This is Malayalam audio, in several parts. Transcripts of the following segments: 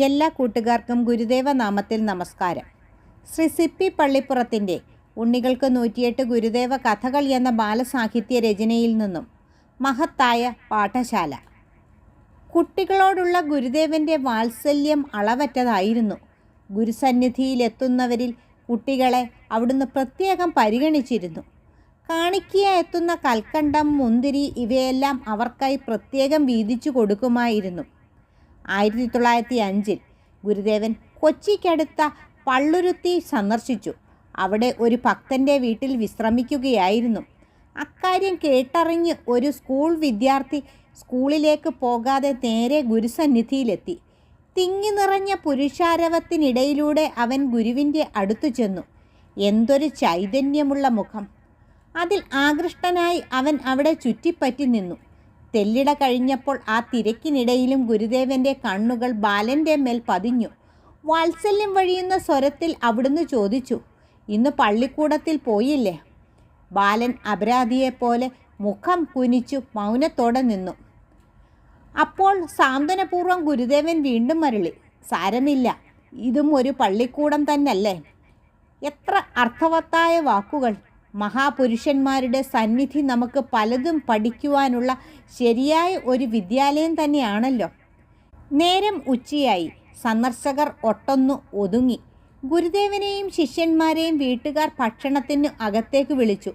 എല്ലാ കൂട്ടുകാർക്കും ഗുരുദേവ നാമത്തിൽ നമസ്കാരം. ശ്രീ സിപ്പി പള്ളിപ്പുറത്തിൻ്റെ ഉണ്ണികൾക്ക് 108 ഗുരുദേവ കഥകൾ എന്ന ബാലസാഹിത്യ രചനയിൽ നിന്നും മഹത്തായ പാഠശാല. കുട്ടികളോടുള്ള ഗുരുദേവൻ്റെ വാത്സല്യം അളവറ്റതായിരുന്നു. ഗുരുസന്നിധിയിലെത്തുന്നവരിൽ കുട്ടികളെ അവിടുന്ന് പ്രത്യേകം പരിഗണിച്ചിരുന്നു. കാണിക്കയ എത്തുന്ന കൽക്കണ്ടം, മുന്തിരി ഇവയെല്ലാം അവർക്കായി പ്രത്യേകം വീതിച്ചു കൊടുക്കുമായിരുന്നു. 1905 ഗുരുദേവൻ കൊച്ചിക്കടുത്ത പള്ളുരുത്തി സന്ദർശിച്ചു. അവിടെ ഒരു ഭക്തൻ്റെ വീട്ടിൽ വിശ്രമിക്കുകയായിരുന്നു. അക്കാര്യം കേട്ടറിഞ്ഞ് ഒരു സ്കൂൾ വിദ്യാർത്ഥി സ്കൂളിലേക്ക് പോകാതെ നേരെ ഗുരുസന്നിധിയിലെത്തി. തിങ്ങി നിറഞ്ഞ പുരുഷാരവത്തിനിടയിലൂടെ അവൻ ഗുരുവിൻ്റെ അടുത്തു ചെന്നു. എന്തൊരു ചൈതന്യമുള്ള മുഖം! അതിൽ ആകൃഷ്ടനായി അവൻ അവിടെ ചുറ്റിപ്പറ്റി നിന്നു. തെല്ലിട കഴിഞ്ഞപ്പോൾ ആ തിരക്കിനിടയിലും ഗുരുദേവൻ്റെ കണ്ണുകൾ ബാലൻ്റെ മേൽ പതിഞ്ഞു. വാത്സല്യം വഴിയുന്ന സ്വരത്തിൽ അവിടുന്ന് ചോദിച്ചു, "ഇന്ന് പള്ളിക്കൂടത്തിൽ പോയില്ലേ?" ബാലൻ അപരാധിയെപ്പോലെ മുഖം കുനിച്ചു മൗനത്തോടെ നിന്നു. അപ്പോൾ സാന്ത്വനപൂർവ്വം ഗുരുദേവൻ വീണ്ടും മരളി, "സാരമില്ല, ഇതും ഒരു പള്ളിക്കൂടം തന്നല്ലേ." എത്ര അർത്ഥവത്തായ വാക്കുകൾ! മഹാപുരുഷന്മാരുടെ സന്നിധി നമുക്ക് പലതും പഠിക്കുവാനുള്ള ശരിയായ ഒരു വിദ്യാലയം തന്നെയാണല്ലോ. നേരം ഉച്ചയായി. സന്ദർശകർ ഒട്ടൊന്നു ഒതുങ്ങി. ഗുരുദേവനെയും ശിഷ്യന്മാരെയും വീട്ടുകാർ ഭക്ഷണത്തിന് അകത്തേക്ക് വിളിച്ചു.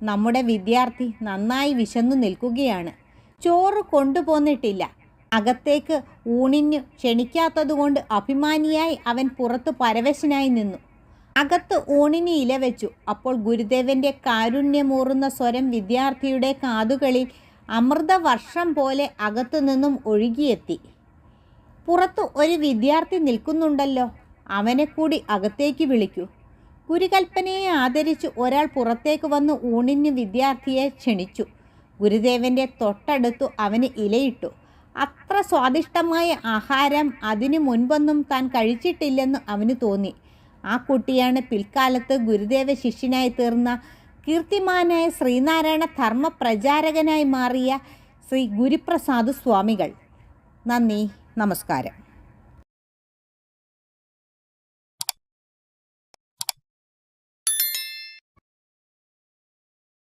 നമ്മുടെ വിദ്യാർത്ഥി നന്നായി വിശന്നു നിൽക്കുകയാണ്. ചോറ് കൊണ്ടുപോന്നിട്ടില്ല. അകത്തേക്ക് ഊണിന് ക്ഷണിക്കാത്തതുകൊണ്ട് അഭിമാനിയായി അവൻ പുറത്ത് പരവശനായി നിന്നു. അകത്ത് ഊണിന് ഇല വെച്ചു. അപ്പോൾ ഗുരുദേവൻ്റെ കാരുണ്യമൂറുന്ന സ്വരം വിദ്യാർത്ഥിയുടെ കാതുകളിൽ അമൃതവർഷം പോലെ അകത്തു നിന്നും ഒഴുകിയെത്തി. "പുറത്ത് ഒരു വിദ്യാർത്ഥി നിൽക്കുന്നുണ്ടല്ലോ, അവനെ കൂടി അകത്തേക്ക് വിളിക്കൂ." ഗുരുകൽപ്പനയെ ആദരിച്ച് ഒരാൾ പുറത്തേക്ക് വന്ന് ഊണിന് വിദ്യാർത്ഥിയെ ക്ഷണിച്ചു. ഗുരുദേവൻ്റെ തൊട്ടടുത്തു അവന് ഇലയിട്ടു. അത്ര സ്വാദിഷ്ടമായ ആഹാരം അതിനു മുൻപൊന്നും താൻ കഴിച്ചിട്ടില്ലെന്ന് അവന് തോന്നി. ആ കുട്ടിയാണ് പിൽക്കാലത്ത് ഗുരുദേവ ശിഷ്യനായി തീർന്ന കീർത്തിമാനായ ശ്രീനാരായണ ധർമ്മ പ്രചാരകനായി മാറിയ ശ്രീ ഗുരുപ്രസാദ് സ്വാമികൾ. നന്ദി, നമസ്കാരം.